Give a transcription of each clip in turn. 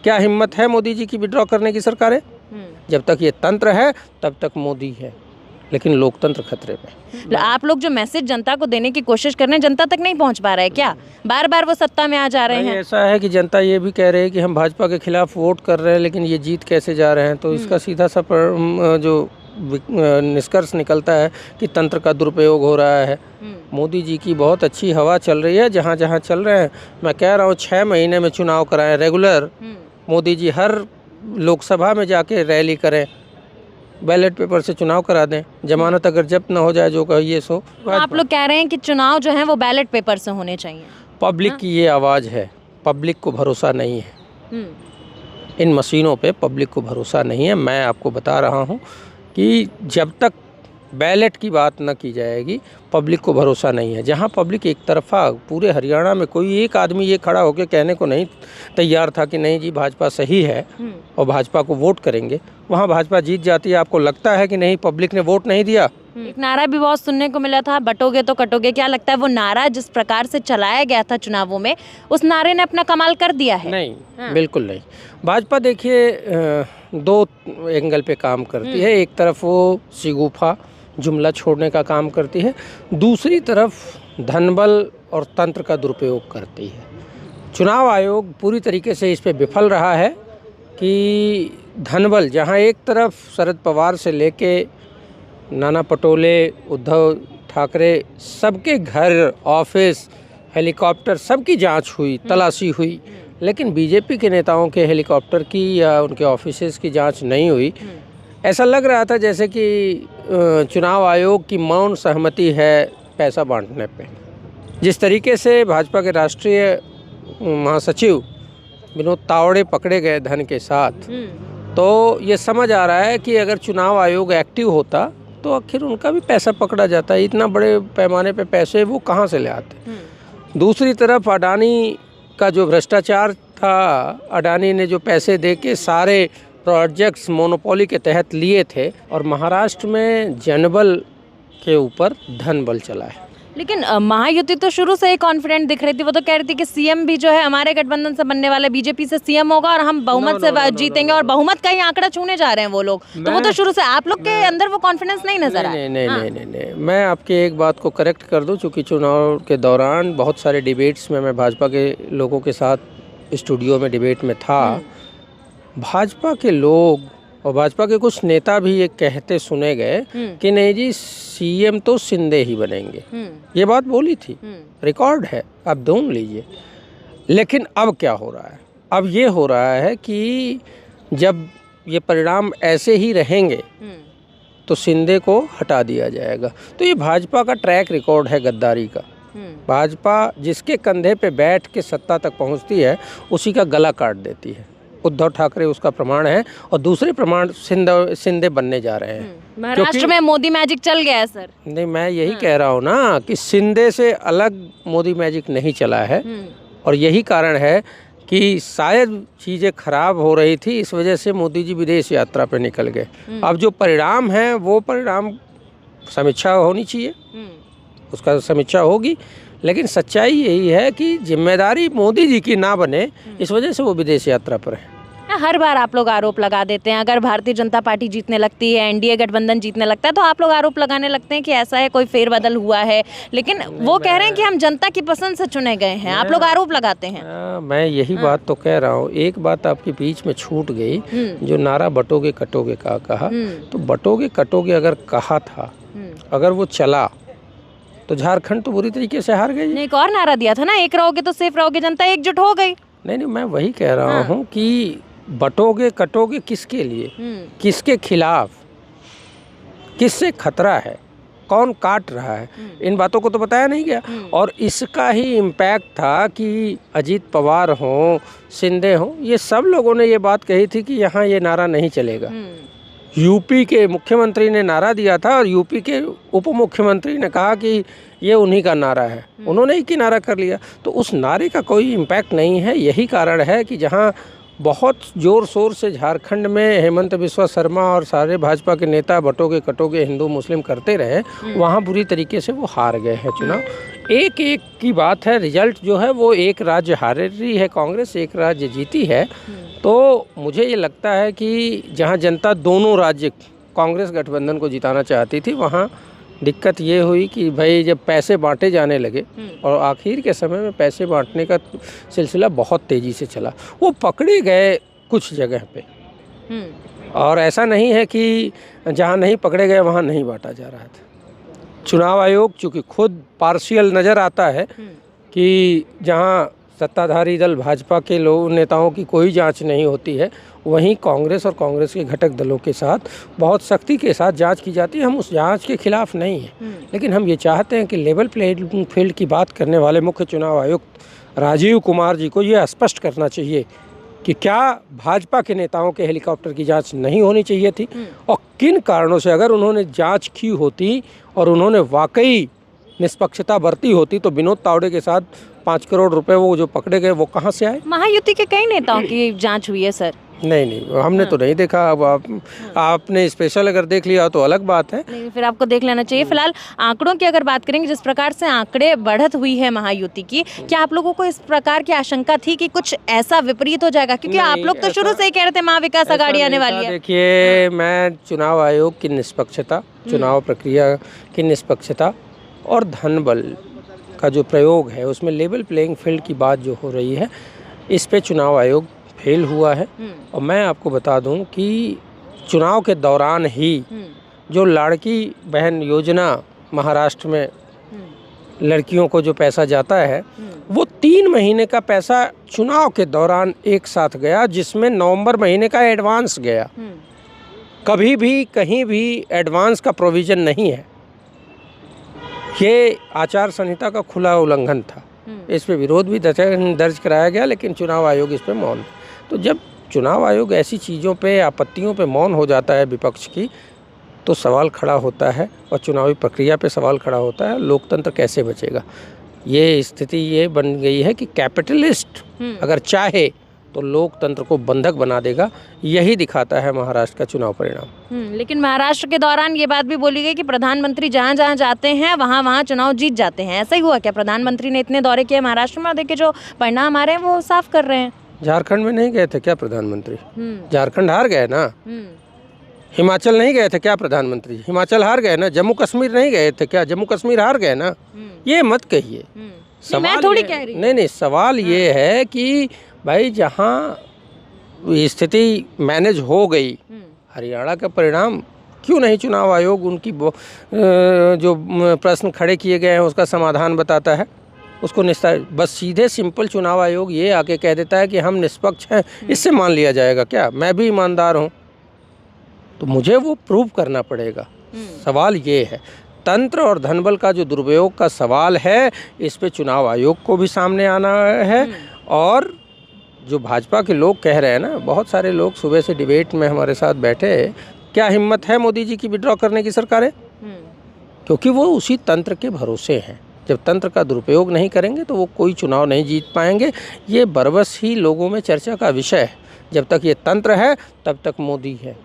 क्या हिम्मत है मोदी जी की विड्रॉ करने की सरकारें? जब तक ये तंत्र है तब तक मोदी है, लेकिन लोकतंत्र खतरे में। आप लोग जो मैसेज जनता को देने की कोशिश कर रहे हैं, जनता तक नहीं पहुंच पा रहा है क्या? बार बार वो सत्ता में आ जा रहे हैं। ऐसा है कि जनता ये भी कह रही है कि हम भाजपा के खिलाफ वोट कर रहे हैं, लेकिन ये जीत कैसे जा रहे हैं। तो इसका सीधा सा जो निष्कर्ष निकलता है कि तंत्र का दुरुपयोग हो रहा है। मोदी जी की बहुत अच्छी हवा चल रही है जहाँ जहाँ चल रहे हैं। मैं कह रहा हूँ 6 महीने में चुनाव कराएं रेगुलर। मोदी जी हर लोकसभा में जाके रैली करें, बैलेट पेपर से चुनाव करा दें, जमानत अगर जब्त न हो जाए जो कहिए सो। तो आप लोग कह रहे हैं कि चुनाव जो है वो बैलेट पेपर से होने चाहिए। पब्लिक की ये आवाज़ है, पब्लिक को भरोसा नहीं है इन मशीनों पे, पब्लिक को भरोसा नहीं है। मैं आपको बता रहा हूँ कि जब तक बैलेट की बात न की जाएगी पब्लिक को भरोसा नहीं है। जहाँ पब्लिक एक तरफा पूरे हरियाणा में कोई एक आदमी ये खड़ा होकर कहने को नहीं तैयार था कि नहीं जी भाजपा सही है और भाजपा को वोट करेंगे, वहाँ भाजपा जीत जाती है। आपको लगता है कि नहीं पब्लिक ने वोट नहीं दिया? एक नारा भी बहुत सुनने को मिला था, बटोगे तो कटोगे। क्या लगता है वो नारा जिस प्रकार से चलाया गया था चुनावों में, उस नारे ने अपना कमाल कर दिया है? नहीं, बिल्कुल नहीं। भाजपा देखिए 2 एंगल पे काम करती है। एक तरफ वो सिगुफा जुमला छोड़ने का काम करती है, दूसरी तरफ धनबल और तंत्र का दुरुपयोग करती है। चुनाव आयोग पूरी तरीके से इस पे विफल रहा है कि धनबल जहां एक तरफ शरद पवार से लेके नाना पटोले, उद्धव ठाकरे, सबके घर, ऑफिस, हेलीकॉप्टर सबकी जांच हुई, तलाशी हुई, लेकिन बीजेपी के नेताओं के हेलीकॉप्टर की या उनके ऑफिसेज की जांच नहीं हुई। ऐसा लग रहा था जैसे कि चुनाव आयोग की मौन सहमति है पैसा बांटने पे। जिस तरीके से भाजपा के राष्ट्रीय महासचिव विनोद तावड़े पकड़े गए धन के साथ, तो ये समझ आ रहा है कि अगर चुनाव आयोग एक्टिव होता तो आखिर उनका भी पैसा पकड़ा जाता है। इतना बड़े पैमाने पे पैसे वो कहाँ से ले आते? दूसरी तरफ अडानी का जो भ्रष्टाचार था, अडानी ने जो पैसे दे के सारे प्रोजेक्ट्स मोनोपोली के तहत लिए थे, और महाराष्ट्र में जनबल के ऊपर धनबल चला है। लेकिन महायुति तो शुरू से ही कॉन्फिडेंट दिख रही थी। वो तो कह रही थी कि सीएम भी जो है हमारे गठबंधन से बनने वाले बीजेपी से सीएम होगा और हम बहुमत से जीतेंगे, और बहुमत का ही आंकड़ा छूने जा रहे हैं वो लोग। तो वो तो शुरू से, आप लोग के अंदर वो कॉन्फिडेंस नहीं नजर आया? नहीं, मैं आपकी एक बात को करेक्ट कर दूं, चूँकि चुनाव के दौरान बहुत सारे डिबेट्स में मैं भाजपा के लोगों के साथ स्टूडियो में डिबेट में था। भाजपा के लोग और भाजपा के कुछ नेता भी ये कहते सुने गए कि नहीं जी सीएम तो शिंदे ही बनेंगे। ये बात बोली थी, रिकॉर्ड है, आप ढूंढ लीजिए। लेकिन अब क्या हो रहा है? अब ये हो रहा है कि जब ये परिणाम ऐसे ही रहेंगे तो शिंदे को हटा दिया जाएगा। तो ये भाजपा का ट्रैक रिकॉर्ड है गद्दारी का। भाजपा जिसके कंधे पे बैठ के सत्ता तक पहुंचती है उसी का गला काट देती है। उद्धव ठाकरे उसका प्रमाण है, और दूसरे प्रमाण शिंदे बनने जा रहे हैं। महाराष्ट्र में मोदी मैजिक चल गया है सर। नहीं, मैं यही कह रहा हूँ ना कि शिंदे से अलग मोदी मैजिक नहीं चला है, और यही कारण है कि शायद चीज़ें खराब हो रही थी, इस वजह से मोदी जी विदेश यात्रा पे निकल गए। अब जो परिणाम है वो परिणाम समीक्षा होनी चाहिए, उसका समीक्षा होगी, लेकिन सच्चाई यही है कि जिम्मेदारी मोदी जी की ना बने, इस वजह से वो विदेश यात्रा पर है। हर बार आप लोग आरोप लगा देते हैं, अगर भारतीय जनता पार्टी जीतने लगती है, एनडीए गठबंधन जीतने लगता है, तो आप लोग आरोप लगाने लगते हैं कि ऐसा है, कोई फेरबदल हुआ है। लेकिन वो कह रहे हैं कि हम जनता की पसंद से चुने गए हैं, आप लोग आरोप लगाते हैं। मैं यही बात तो कह रहा हूँ। एक बात आपके बीच में छूट गई, जो नारा बटोगे कटोगे का कहा, तो बटोगे कटोगे अगर कहा था, अगर वो चला तो झारखंड तो बुरी तरीके से हार गई। एक और नारा दिया था ना, एक रहोगे तो सेफ रहोगे, जनता एकजुट हो गई। नहीं, मैं वही कह रहा हूँ कि बटोगे कटोगे किसके लिए, किसके खिलाफ, किससे खतरा है, कौन काट रहा है, इन बातों को तो बताया नहीं गया। और इसका ही इम्पैक्ट था कि अजीत पवार हों, शिंदे हों, ये सब लोगों ने ये बात कही थी कि यहाँ ये नारा नहीं चलेगा। यूपी के मुख्यमंत्री ने नारा दिया था और यूपी के उप मुख्यमंत्री ने कहा कि ये उन्हीं का नारा है, उन्होंने ही किनारा कर लिया। तो उस नारे का कोई इम्पैक्ट नहीं है। यही कारण है कि जहाँ बहुत ज़ोर शोर से झारखंड में हेमंत बिस्वा शर्मा और सारे भाजपा के नेता बटोगे कटोगे हिंदू मुस्लिम करते रहे, वहाँ बुरी तरीके से वो हार गए हैं चुनाव। एक की बात है, रिजल्ट जो है वो एक राज्य हार रही है कांग्रेस, एक राज्य जीती है। तो मुझे ये लगता है कि जहाँ जनता दोनों राज्य कांग्रेस गठबंधन को जिताना चाहती थी, वहाँ दिक्कत ये हुई कि भाई जब पैसे बांटे जाने लगे और आखिर के समय में पैसे बांटने का सिलसिला बहुत तेज़ी से चला, वो पकड़े गए कुछ जगह पे। और ऐसा नहीं है कि जहाँ नहीं पकड़े गए वहाँ नहीं बांटा जा रहा था। चुनाव आयोग चूँकि खुद पार्शियल नज़र आता है कि जहाँ सत्ताधारी दल भाजपा के नेताओं की कोई जांच नहीं होती है, वहीं कांग्रेस और कांग्रेस के घटक दलों के साथ बहुत सख्ती के साथ जांच की जाती है। हम उस जांच के खिलाफ नहीं हैं, लेकिन हम ये चाहते हैं कि लेवल प्लेइंग फील्ड की बात करने वाले मुख्य चुनाव आयुक्त राजीव कुमार जी को ये स्पष्ट करना चाहिए कि क्या भाजपा के नेताओं के हेलीकॉप्टर की जांच नहीं होनी चाहिए थी, और किन कारणों से अगर उन्होंने जांच की होती और उन्होंने वाकई निष्पक्षता बरती होती तो विनोद तावड़े के साथ 5 करोड़ रुपए वो जो पकड़े गए वो कहाँ से आए? महायुति के कई नेताओं की जांच हुई है सर। नहीं, हमने तो नहीं देखा। अब आपने स्पेशल अगर देख लिया तो अलग बात है। नहीं, फिर आपको देख लेना चाहिए। फिलहाल आंकड़ों की अगर बात करेंगे, जिस प्रकार से आंकड़े बढ़त हुई है महायुति की, क्या आप लोगों को इस प्रकार की आशंका थी कि कुछ ऐसा विपरीत हो जाएगा? क्योंकि आप लोग तो शुरू से ही कह रहे थे महाविकास आघाड़ी आने वाली है। देखिए, मैं चुनाव आयोग की निष्पक्षता, चुनाव प्रक्रिया की निष्पक्षता और धन बल का जो प्रयोग है उसमें लेवल प्लेइंग फील्ड की बात जो हो रही है, इस पे चुनाव आयोग फेल हुआ है। और मैं आपको बता दूं कि चुनाव के दौरान ही जो लाड़की बहन योजना महाराष्ट्र में लड़कियों को जो पैसा जाता है, वो 3 महीने का पैसा चुनाव के दौरान एक साथ गया, जिसमें नवंबर महीने का एडवांस गया। कभी भी कहीं भी एडवांस का प्रोविज़न नहीं है। ये आचार संहिता का खुला उल्लंघन था। इस पे विरोध भी दर्ज कराया गया, लेकिन चुनाव आयोग इस पे मौन है। तो जब चुनाव आयोग ऐसी चीज़ों पे, आपत्तियों पे मौन हो जाता है विपक्ष की, तो सवाल खड़ा होता है और चुनावी प्रक्रिया पे सवाल खड़ा होता है, लोकतंत्र कैसे बचेगा। ये स्थिति ये बन गई है कि कैपिटलिस्ट अगर चाहे तो लोकतंत्र को बंधक बना देगा। यही दिखाता है महाराष्ट्र का चुनाव परिणाम। लेकिन महाराष्ट्र के दौरान ये बात भी बोली गई कि प्रधानमंत्री जहाँ जहाँ जाते हैं वहाँ वहाँ चुनाव जीत जाते हैं। ऐसा ही हुआ क्या? प्रधानमंत्री ने इतने दौरे किए महाराष्ट्र में और देखिए जो परिणाम आ रहे हैं वो साफ कर रहे हैं। झारखंड में नहीं गए थे क्या प्रधानमंत्री? झारखंड हार गए ना। हिमाचल नहीं गए थे क्या प्रधानमंत्री? हिमाचल हार गए ना। जम्मू कश्मीर नहीं गए थे क्या? जम्मू कश्मीर हार गए ना। ये मत कहिए। मैं थोड़ी कह रही हूँ। नहीं, सवाल ये है कि भाई जहाँ स्थिति मैनेज हो गई, हरियाणा का परिणाम क्यों नहीं चुनाव आयोग उनकी जो प्रश्न खड़े किए गए हैं उसका समाधान बताता है, उसको बस सीधे सिंपल चुनाव आयोग ये आके कह देता है कि हम निष्पक्ष हैं, इससे मान लिया जाएगा क्या? मैं भी ईमानदार हूँ? तो मुझे वो प्रूव करना पड़ेगा। सवाल ये है, तंत्र और धनबल का जो दुरुपयोग का सवाल है, इस पे चुनाव आयोग को भी सामने आना है। और जो भाजपा के लोग कह रहे हैं ना, बहुत सारे लोग सुबह से डिबेट में हमारे साथ बैठे, क्या हिम्मत है मोदी जी की विड्रॉ करने की सरकारें? क्योंकि वो उसी तंत्र के भरोसे हैं। जब तंत्र का दुरुपयोग नहीं करेंगे तो वो कोई चुनाव नहीं जीत पाएंगे। ये बरबस ही लोगों में चर्चा का विषय है। जब तक ये तंत्र है तब तक मोदी है,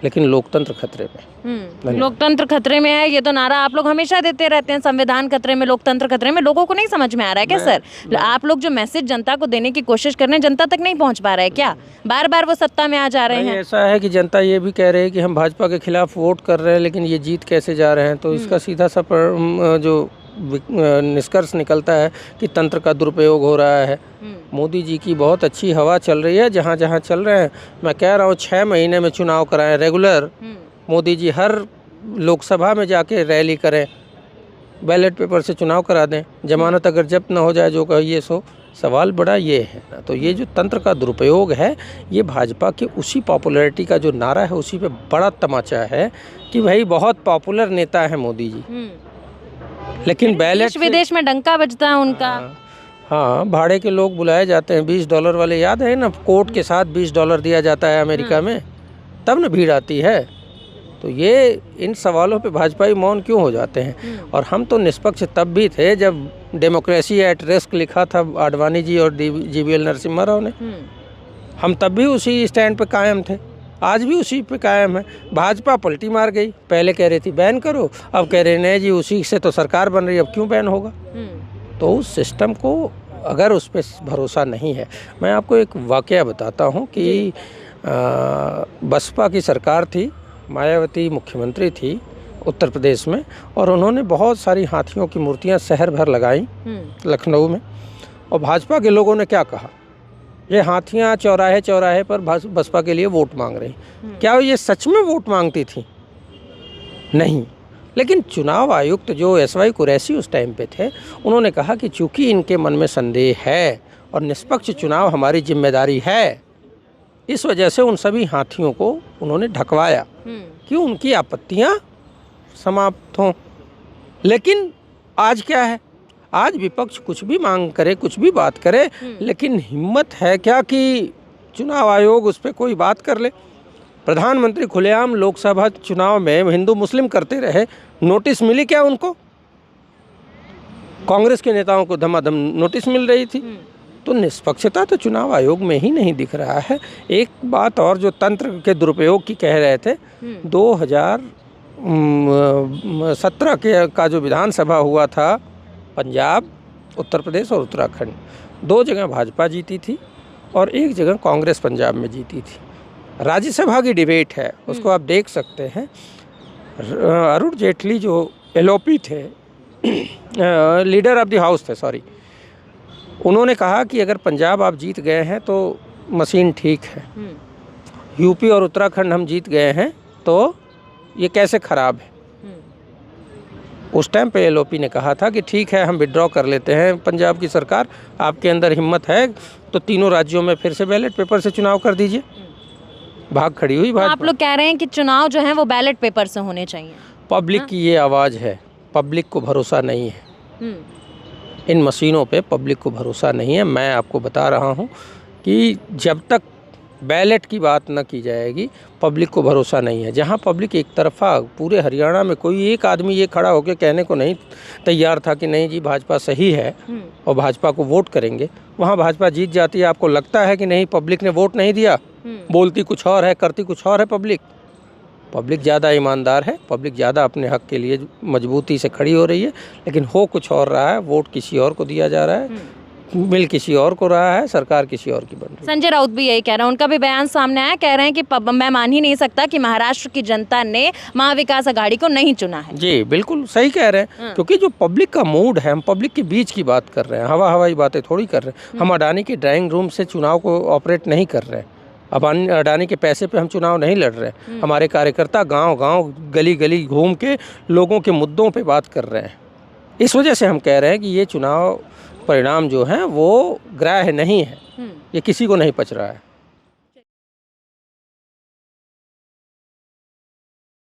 लेकिन लोकतंत्र खतरे में। लोकतंत्र खतरे में है, ये तो नारा आप लोग हमेशा देते रहते हैं, संविधान खतरे में, लोकतंत्र खतरे में। लोगों को नहीं समझ में आ रहा है क्या सर? आप लोग जो मैसेज जनता को देने की कोशिश कर रहे हैं, जनता तक नहीं पहुंच पा रहा है क्या? बार बार वो सत्ता में आ जा रहे हैं। ऐसा है कि जनता ये भी कह रही है कि हम भाजपा के खिलाफ वोट कर रहे हैं, लेकिन ये जीत कैसे जा रहे हैं। तो इसका सीधा सा जो निष्कर्ष निकलता है कि तंत्र का दुरुपयोग हो रहा है। मोदी जी की बहुत अच्छी हवा चल रही है जहाँ जहाँ चल रहे हैं। मैं कह रहा हूँ 6 महीने में चुनाव कराएं रेगुलर। मोदी जी हर लोकसभा में जाके रैली करें, बैलेट पेपर से चुनाव करा दें, जमानत अगर जब्त ना हो जाए जो कहिए सो। सवाल बड़ा ये है ना, तो ये जो तंत्र का दुरुपयोग है, ये भाजपा के उसी पॉपुलैरिटी का जो नारा है उसी पे बड़ा तमाचा है कि भाई बहुत पॉपुलर नेता है मोदी जी, लेकिन बैलेट विदेश में डंका बजता है उनका। हाँ, भाड़े के लोग बुलाए जाते हैं। $20 वाले याद है ना, कोर्ट के साथ $20 दिया जाता है अमेरिका में, तब ना भीड़ आती है। तो ये इन सवालों पे भाजपाई मौन क्यों हो जाते हैं? और हम तो निष्पक्ष तब भी थे जब डेमोक्रेसी एट रिस्क लिखा था आडवाणी जी और जीवीएल नरसिम्हा राव ने। हम तब भी उसी स्टैंड पे कायम थे, आज भी उसी पे कायम है। भाजपा पलटी मार गई, पहले कह रही थी बैन करो, अब कह रहे नहीं जी उसी से तो सरकार बन रही है, अब क्यों बैन होगा? तो उस सिस्टम को अगर उस पर भरोसा नहीं है, मैं आपको एक वाकया बताता हूँ कि बसपा की सरकार थी, मायावती मुख्यमंत्री थी उत्तर प्रदेश में, और उन्होंने बहुत सारी हाथियों की मूर्तियाँ शहर भर लगाई लखनऊ में, और भाजपा के लोगों ने क्या कहा, ये हाथियाँ चौराहे चौराहे पर बसपा के लिए वोट मांग रही। क्या ये सच में वोट मांगती थी? नहीं। लेकिन चुनाव आयुक्त जो एसवाई कुरैशी उस टाइम पे थे, उन्होंने कहा कि चूंकि इनके मन में संदेह है और निष्पक्ष चुनाव हमारी जिम्मेदारी है, इस वजह से उन सभी हाथियों को उन्होंने ढकवाया कि उनकी आपत्तियां समाप्त हों। लेकिन आज क्या है, आज विपक्ष कुछ भी मांग करे, कुछ भी बात करे, लेकिन हिम्मत है क्या कि चुनाव आयोग उस पर कोई बात कर ले? प्रधानमंत्री खुलेआम लोकसभा चुनाव में हिंदू मुस्लिम करते रहे, नोटिस मिली क्या उनको? कांग्रेस के नेताओं को धमाधम नोटिस मिल रही थी। तो निष्पक्षता तो चुनाव आयोग में ही नहीं दिख रहा है। एक बात और जो तंत्र के दुरुपयोग की कह रहे थे, 2017 का जो विधानसभा हुआ था, पंजाब, उत्तर प्रदेश और उत्तराखंड, 2 जगह भाजपा जीती थी और 1 जगह कांग्रेस पंजाब में जीती थी। राज्यसभा की डिबेट है, उसको आप देख सकते हैं। अरुण जेटली जो एलओपी थे, लीडर ऑफ द हाउस थे, सॉरी, उन्होंने कहा कि अगर पंजाब आप जीत गए हैं तो मशीन ठीक है, यूपी और उत्तराखंड हम जीत गए हैं तो ये कैसे ख़राब है। उस टाइम पे एलओपी ने कहा था कि ठीक है, हम विड्रॉ कर लेते हैं, पंजाब की सरकार, आपके अंदर हिम्मत है तो तीनों राज्यों में फिर से बैलेट पेपर से चुनाव कर दीजिए। भाग खड़ी हुई भाजपा। आप लोग कह रहे हैं कि चुनाव जो है वो बैलेट पेपर से होने चाहिए। पब्लिक की ये आवाज़ है, पब्लिक को भरोसा नहीं है इन मशीनों पे, पब्लिक को भरोसा नहीं है। मैं आपको बता रहा हूँ कि जब तक बैलेट की बात न की जाएगी, पब्लिक को भरोसा नहीं है। जहाँ पब्लिक एक तरफा पूरे हरियाणा में कोई एक आदमी ये खड़ा होकर कहने को नहीं तैयार था कि नहीं जी भाजपा सही है और भाजपा को वोट करेंगे, वहाँ भाजपा जीत जाती है। आपको लगता है कि नहीं, पब्लिक ने वोट नहीं दिया, बोलती कुछ और है, करती कुछ और है। पब्लिक ज़्यादा ईमानदार है, पब्लिक ज़्यादा अपने हक के लिए मजबूती से खड़ी हो रही है, लेकिन हो कुछ और रहा है। वोट किसी और को दिया जा रहा है, मिल किसी और को रहा है, सरकार किसी और की बन रही है। संजय राउत भी यही कह रहे हैं, उनका भी बयान सामने आया, कह रहे हैं कि मैं मान ही नहीं सकता कि महाराष्ट्र की जनता ने महाविकास आघाड़ी को नहीं चुना है। जी बिल्कुल सही कह रहे हैं, क्योंकि जो पब्लिक का मूड है, हम पब्लिक के बीच की बात कर रहे हैं, हवाई बातें थोड़ी कर रहे हैं। हम अडानी के ड्राइंग रूम से चुनाव को ऑपरेट नहीं कर रहे हैं, अब अडानी के पैसे पे हम चुनाव नहीं लड़ रहे हैं। हमारे कार्यकर्ता गांव-गांव, गली-गली घूम के लोगों के मुद्दों पे बात कर रहे हैं। इस वजह से हम कह रहे हैं कि ये चुनाव परिणाम जो है वो ग्राह्य नहीं है, ये किसी को नहीं पच रहा है।